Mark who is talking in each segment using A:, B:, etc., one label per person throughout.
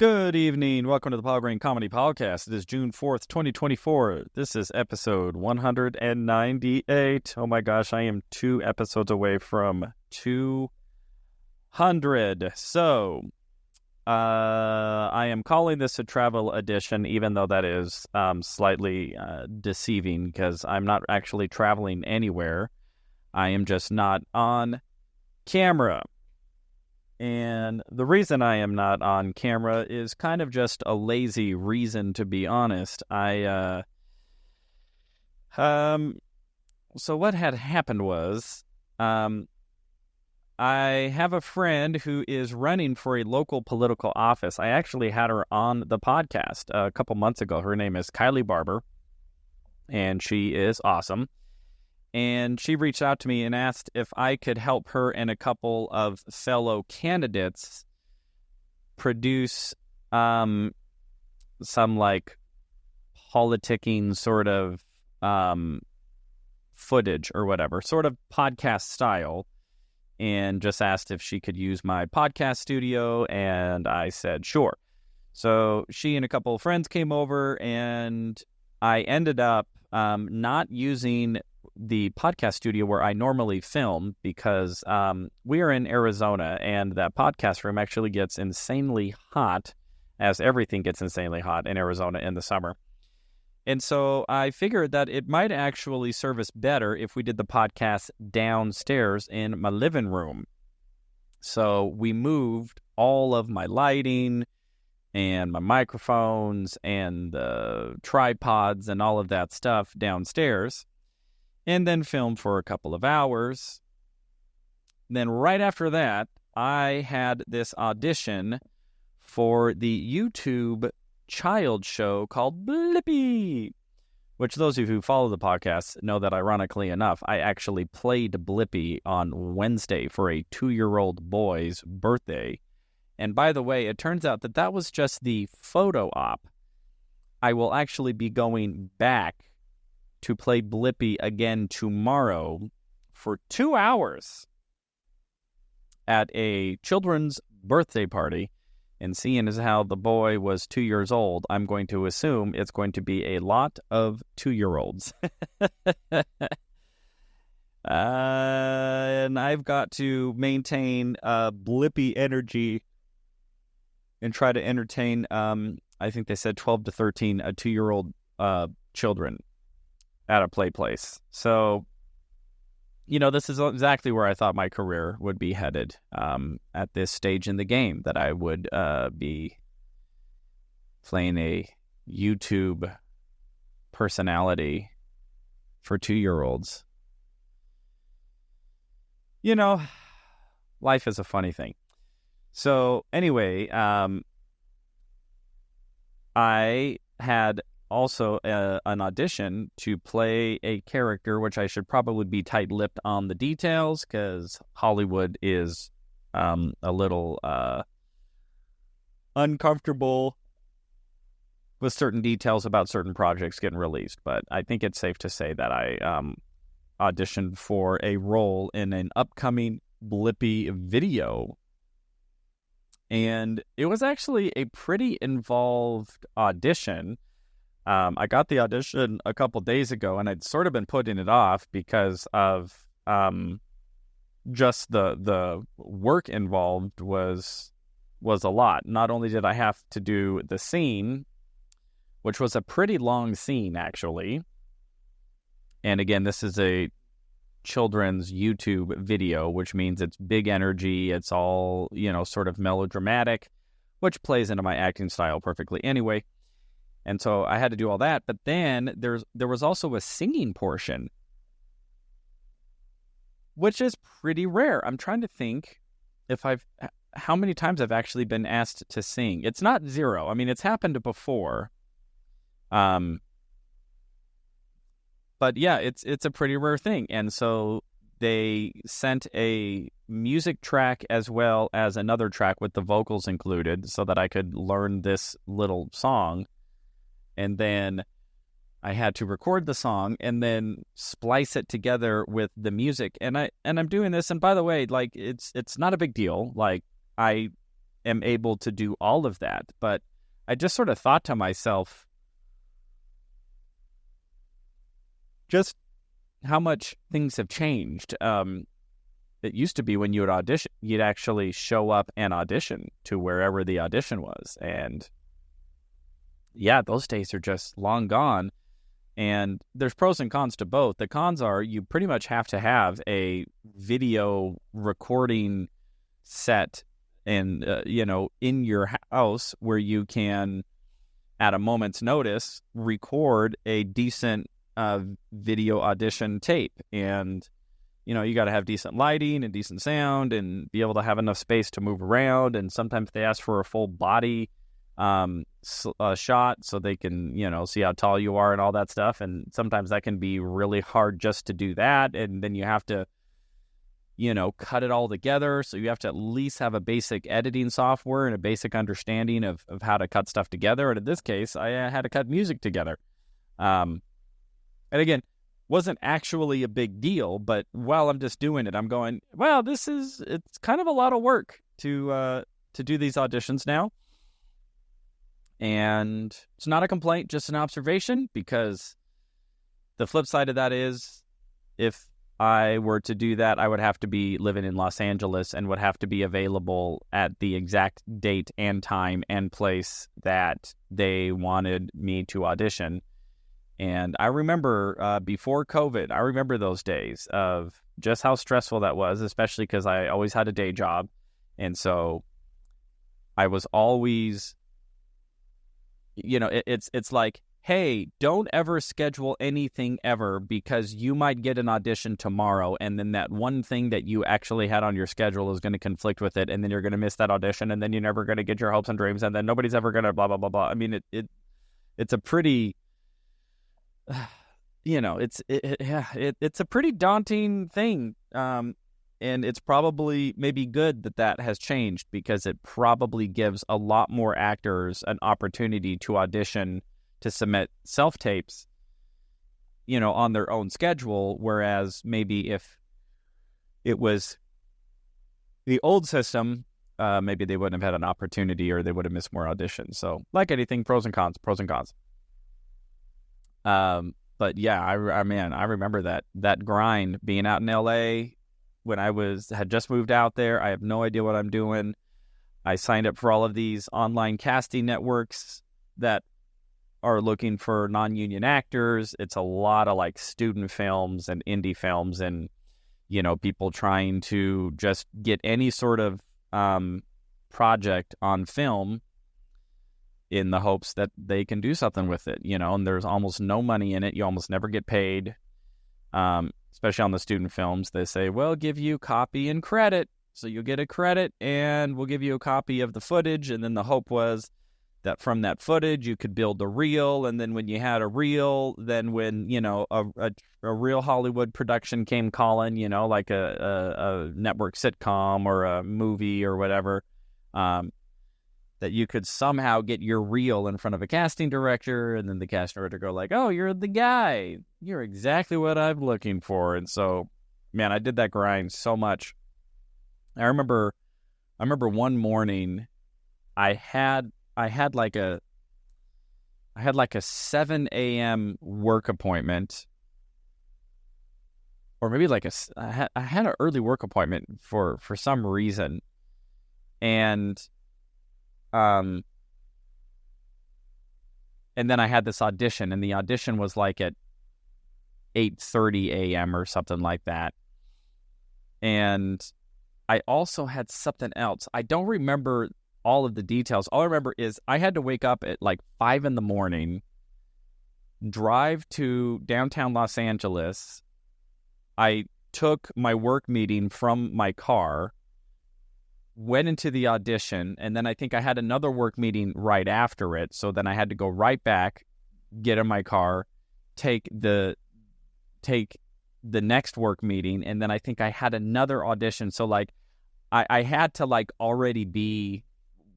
A: Good evening. Welcome to the Paul Green Comedy Podcast. It is June 4th, 2024. This is episode 198. Oh my gosh, I am 2 episodes away from 200. So, I am calling this a travel edition, even though that is slightly deceiving because I'm not actually traveling anywhere. I am just not on camera. And the reason I am not on camera is kind of just a lazy reason, to be honest. So what had happened was, I have a friend who is running for a local political office. I actually had her on the podcast a couple months ago. Her name is Kylie Barber, and she is awesome. And she reached out to me and asked if I could help her and a couple of fellow candidates produce some like politicking sort of footage or whatever, sort of podcast style, and just asked if she could use my podcast studio, and I said sure. So she and a couple of friends came over, and I ended up not using the podcast studio where I normally film because we are in Arizona, and that podcast room actually gets insanely hot, as everything gets insanely hot in Arizona in the summer. And so I figured that it might actually serve us better if we did the podcast downstairs in my living room. So we moved all of my lighting and my microphones and the tripods and all of that stuff downstairs, and then filmed for a couple of hours. Then right after that, I had this audition for the YouTube child show called Blippi, which those of you who follow the podcast know that, ironically enough, I actually played Blippi on Wednesday for a 2-year-old boy's birthday. And by the way, it turns out that that was just the photo op. I will actually be going back to play Blippi again tomorrow for 2 hours at a children's birthday party. And seeing as how the boy was 2 years old, I'm going to assume it's going to be a lot of 2-year-olds. And I've got to maintain Blippi energy and try to entertain, I think they said 12 to 13, 2-year-old children at a play place. So, you know, this is exactly where I thought my career would be headed at this stage in the game, that I would be playing a YouTube personality for 2-year-olds. You know, life is a funny thing. So anyway, I had also an audition to play a character, which I should probably be tight-lipped on the details because Hollywood is a little uncomfortable with certain details about certain projects getting released. But I think it's safe to say that I auditioned for a role in an upcoming Blippi video. And it was actually a pretty involved audition. I got the audition a couple days ago, and I'd sort of been putting it off because of just the work involved was a lot. Not only did I have to do the scene, which was a pretty long scene, actually. And again, this is a children's YouTube video, which means it's big energy. It's all, sort of melodramatic, which plays into my acting style perfectly anyway. And so I had to do all that. But then there was also a singing portion, which is pretty rare. I'm trying to think how many times I've actually been asked to sing. It's not 0. I mean, it's happened before. But yeah, it's a pretty rare thing. And so they sent a music track as well as another track with the vocals included so that I could learn this little song. And then I had to record the song and then splice it together with the music. And I'm doing this. And by the way, like it's not a big deal. Like I am able to do all of that. But I just sort of thought to myself, just how much things have changed. It used to be when you would audition, you'd actually show up and audition to wherever the audition was. And yeah, those days are just long gone. And there's pros and cons to both. The cons are you pretty much have to have a video recording set and, in your house where you can, at a moment's notice, record a decent video audition tape. And, you got to have decent lighting and decent sound and be able to have enough space to move around. And sometimes they ask for a full body shot so they can, see how tall you are and all that stuff. And sometimes that can be really hard just to do that. And then you have to, cut it all together. So you have to at least have a basic editing software and a basic understanding of how to cut stuff together. And in this case, I had to cut music together. And again, wasn't actually a big deal, but while I'm just doing it, I'm going, well, it's kind of a lot of work to do these auditions now. And it's not a complaint, just an observation, because the flip side of that is if I were to do that, I would have to be living in Los Angeles and would have to be available at the exact date and time and place that they wanted me to audition. And I remember before COVID, I remember those days of just how stressful that was, especially because I always had a day job. And so I was always, it's like, hey, don't ever schedule anything ever because you might get an audition tomorrow. And then that one thing that you actually had on your schedule is going to conflict with it. And then you're going to miss that audition. And then you're never going to get your hopes and dreams. And then nobody's ever going to blah, blah, blah, blah. I mean, it's a pretty... it's a pretty daunting thing. And it's probably maybe good that has changed because it probably gives a lot more actors an opportunity to audition, to submit self-tapes, on their own schedule. Whereas maybe if it was the old system, maybe they wouldn't have had an opportunity or they would have missed more auditions. So like anything, pros and cons. But yeah, I remember that grind being out in LA when I had just moved out there. I have no idea what I'm doing. I signed up for all of these online casting networks that are looking for non-union actors. It's a lot of like student films and indie films and, people trying to just get any sort of project on film in the hopes that they can do something with it, and there's almost no money in it. You almost never get paid, especially on the student films. They say, well, give you copy and credit. So you'll get a credit and we'll give you a copy of the footage. And then the hope was that from that footage, you could build a reel. And then when you had a reel, then when, a real Hollywood production came calling, like a network sitcom or a movie or whatever, that you could somehow get your reel in front of a casting director, and then the casting director go like, oh, you're the guy. You're exactly what I'm looking for. And so, man, I did that grind so much. I remember one morning I had like a 7 a.m. work appointment, or maybe I had an early work appointment for some reason. And then I had this audition, and the audition was like at 8:30 a.m. or something like that. And I also had something else. I don't remember all of the details. All I remember is I had to wake up at like 5 a.m, drive to downtown Los Angeles. I took my work meeting from my car, went into the audition, and then I think I had another work meeting right after it. So then I had to go right back, get in my car, take the next work meeting, and then I think I had another audition. So like I had to like already be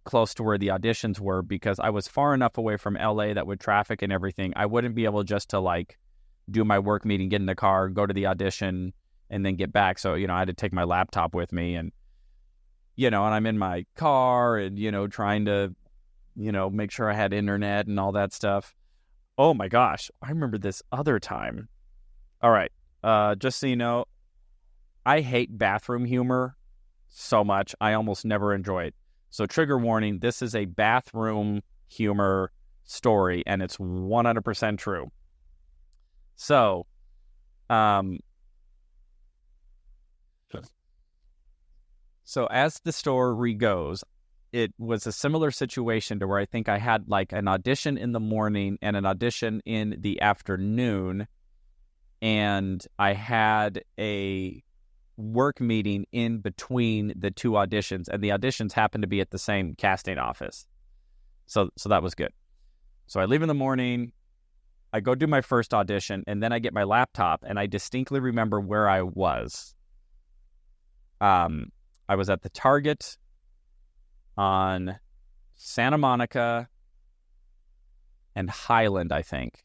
A: close to where the auditions were because I was far enough away from LA that with traffic and everything, I wouldn't be able just to like do my work meeting, get in the car, go to the audition, and then get back. So, I had to take my laptop with me, and and I'm in my car and, trying to, make sure I had internet and all that stuff. Oh my gosh. I remember this other time. All right. Just so you know, I hate bathroom humor so much. I almost never enjoy it. So trigger warning, this is a bathroom humor story, and it's 100% true. So, so as the story goes, it was a similar situation to where I think I had like an audition in the morning and an audition in the afternoon, and I had a work meeting in between the two auditions, and the auditions happened to be at the same casting office. So that was good. So I leave in the morning, I go do my first audition, and then I get my laptop, and I distinctly remember where I was. I was at the Target on Santa Monica and Highland, I think.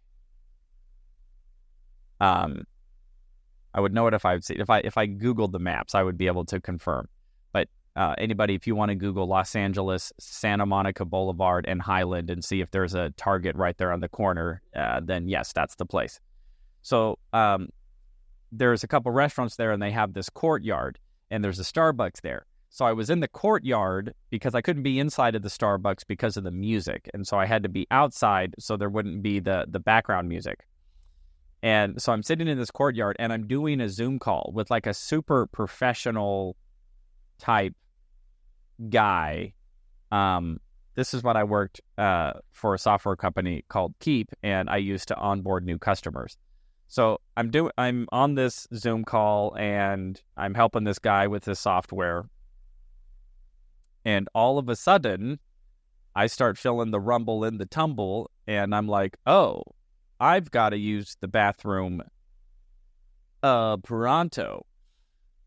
A: I would know it if I would see if I Googled the maps, I would be able to confirm. But anybody, if you want to Google Los Angeles, Santa Monica Boulevard, and Highland and see if there's a Target right there on the corner, then yes, that's the place. So there's a couple restaurants there, and they have this courtyard, and there's a Starbucks there. So I was in the courtyard because I couldn't be inside of the Starbucks because of the music, and so I had to be outside so there wouldn't be the background music. And so I'm sitting in this courtyard, and I'm doing a Zoom call with like a super professional type guy. This is when I worked for a software company called Keep, and I used to onboard new customers. So I'm on this Zoom call, and I'm helping this guy with his software. And all of a sudden, I start feeling the rumble in the tumble, and I'm like, oh, I've got to use the bathroom pronto.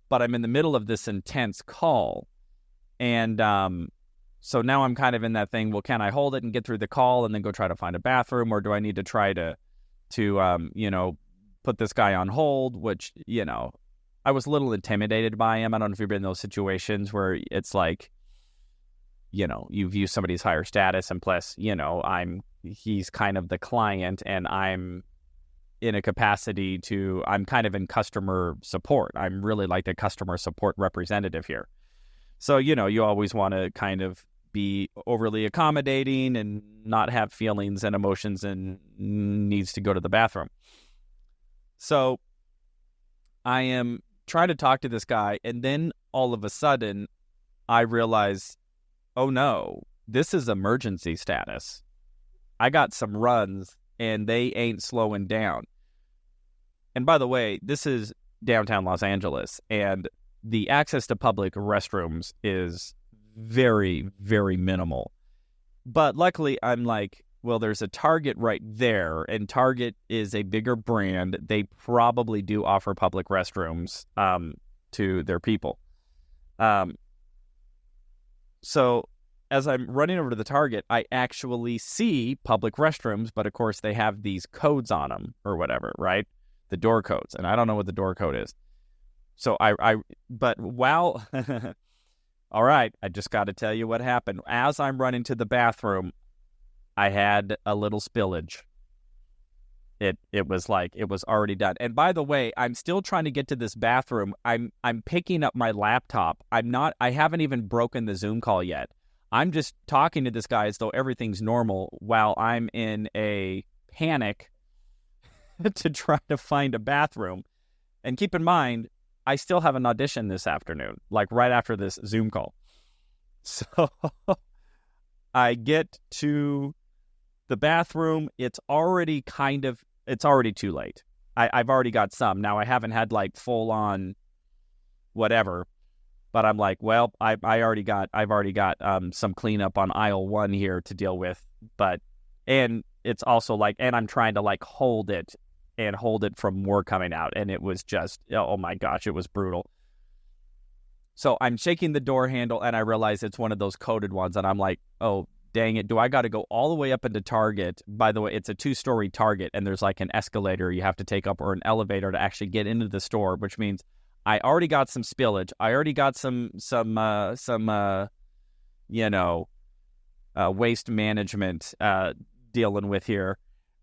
A: But I'm in the middle of this intense call. And so now I'm kind of in that thing, well, can I hold it and get through the call and then go try to find a bathroom? Or do I need to try to put this guy on hold? Which, I was a little intimidated by him. I don't know if you've been in those situations where it's like, you view somebody's higher status, and plus, he's kind of the client, and I'm in a capacity I'm kind of in customer support. I'm really like the customer support representative here. So, you always want to kind of be overly accommodating and not have feelings and emotions and needs to go to the bathroom. So I am trying to talk to this guy, and then all of a sudden I realize, oh no, this is emergency status. I got some runs, and they ain't slowing down. And by the way, this is downtown Los Angeles, and the access to public restrooms is very, very minimal. But luckily, I'm like, well, there's a Target right there, and Target is a bigger brand. They probably do offer public restrooms to their people. So as I'm running over to the Target, I actually see public restrooms, but of course they have these codes on them or whatever, right? The door codes, and I don't know what the door code is. So but while, all right, I just got to tell you what happened. As I'm running to the bathroom, I had a little spillage. It was like it was already done. And by the way, I'm still trying to get to this bathroom. I'm picking up my laptop. I haven't even broken the Zoom call yet. I'm just talking to this guy as though everything's normal while I'm in a panic to try to find a bathroom. And keep in mind, I still have an audition this afternoon, like right after this Zoom call. So I get to the bathroom. It's already too late. I've already got some. Now I haven't had like full on whatever, but I'm like, well, I've already got some cleanup on aisle 1 here to deal with. And it's also like, and I'm trying to like hold it from more coming out. And it was just, oh my gosh, it was brutal. So I'm shaking the door handle, and I realize it's one of those coded ones. And I'm like, oh, dang it. Do I got to go all the way up into Target? By the way, it's a 2-story Target, and there's like an escalator you have to take up or an elevator to actually get into the store, which means I already got some spillage. I already got some waste management dealing with here.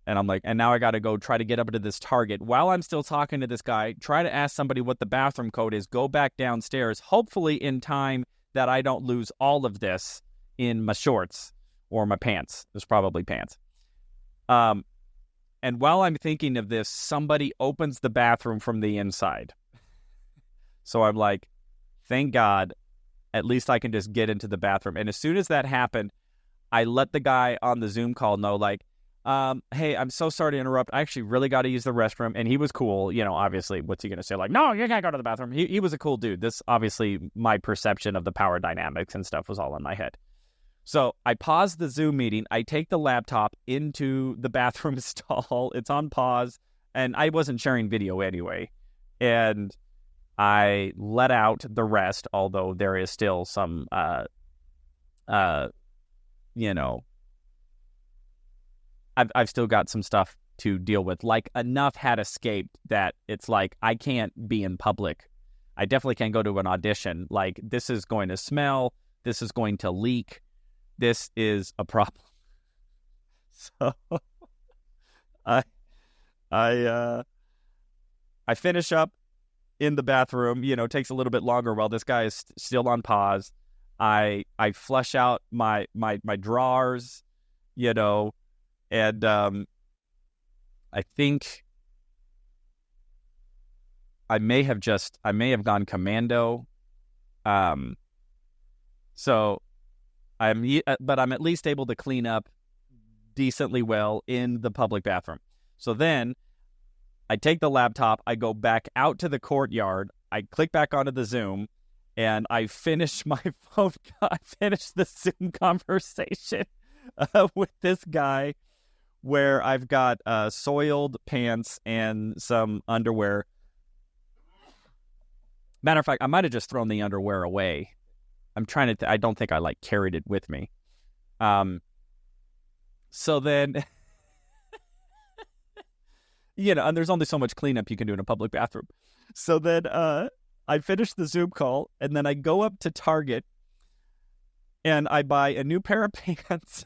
A: And I'm like, and now I got to go try to get up into this Target. While I'm still talking to this guy, try to ask somebody what the bathroom code is, go back downstairs, hopefully in time that I don't lose all of this in my shorts or my pants. There's probably pants. And while I'm thinking of this, somebody opens the bathroom from the inside. So I'm like, thank God, at least I can just get into the bathroom. And as soon as that happened, I let the guy on the Zoom call know, like, hey, I'm so sorry to interrupt. I actually really got to use the restroom. And he was cool. Obviously, what's he going to say? Like, no, you can't go to the bathroom. He was a cool dude. This, obviously, my perception of the power dynamics and stuff was all in my head. So I pause the Zoom meeting. I take the laptop into the bathroom stall. It's on pause. And I wasn't sharing video anyway. And I let out the rest, although there is still some, I've still got some stuff to deal with. Like, enough had escaped that it's like, I can't be in public. I definitely can't go to an audition. Like, this is going to smell. This is going to leak. This is a problem. So I finish up in the bathroom. Takes a little bit longer while this guy is still on pause. I flush out my drawers, and I think I may have gone commando. So but I'm at least able to clean up decently well in the public bathroom. So then I take the laptop, I go back out to the courtyard, I click back onto the Zoom, and I finish the Zoom conversation with this guy where I've got soiled pants and some underwear. Matter of fact, I might have just thrown the underwear away. I'm trying to, I don't think I carried it with me. So then, and there's only so much cleanup you can do in a public bathroom. So then I finish the Zoom call, and then I go up to Target, and I buy a new pair of pants.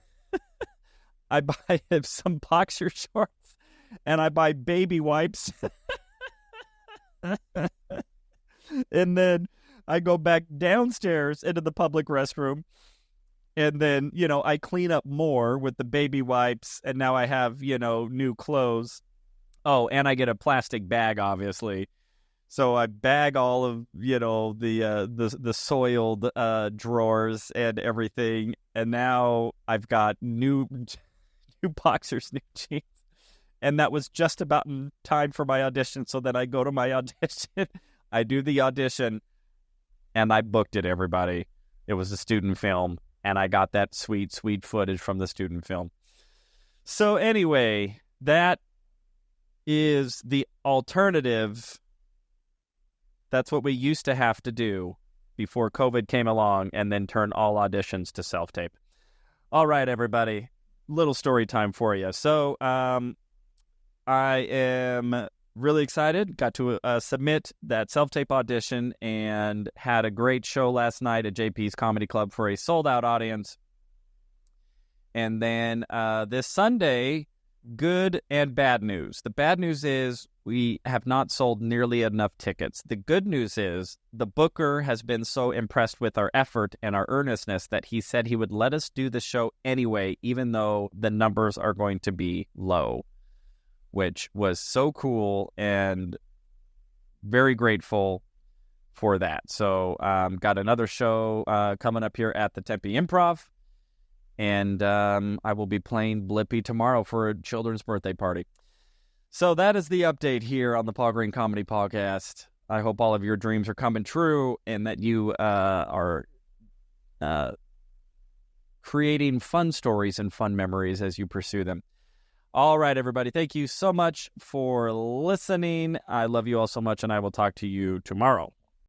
A: I buy some boxer shorts, and I buy baby wipes. And then I go back downstairs into the public restroom, and then, I clean up more with the baby wipes, and now I have, new clothes. Oh, and I get a plastic bag, obviously. So I bag all of, the soiled drawers and everything, and now I've got new boxers, new jeans. And that was just about in time for my audition. So then I go to my audition, I do the audition, and I booked it, everybody. It was a student film, and I got that sweet, sweet footage from the student film. So anyway, that is the alternative. That's what we used to have to do before COVID came along and then turned all auditions to self-tape. All right, everybody. Little story time for you. So I am really excited. Got to submit that self-tape audition and had a great show last night at JP's Comedy Club for a sold-out audience. And then this Sunday, good and bad news. The bad news is we have not sold nearly enough tickets. The good news is the booker has been so impressed with our effort and our earnestness that he said he would let us do the show anyway, even though the numbers are going to be low, which was so cool and very grateful for that. So got another show coming up here at the Tempe Improv. And I will be playing Blippi tomorrow for a children's birthday party. So that is the update here on the Paul Green Comedy Podcast. I hope all of your dreams are coming true and that you are creating fun stories and fun memories as you pursue them. All right, everybody. Thank you so much for listening. I love you all so much, and I will talk to you tomorrow.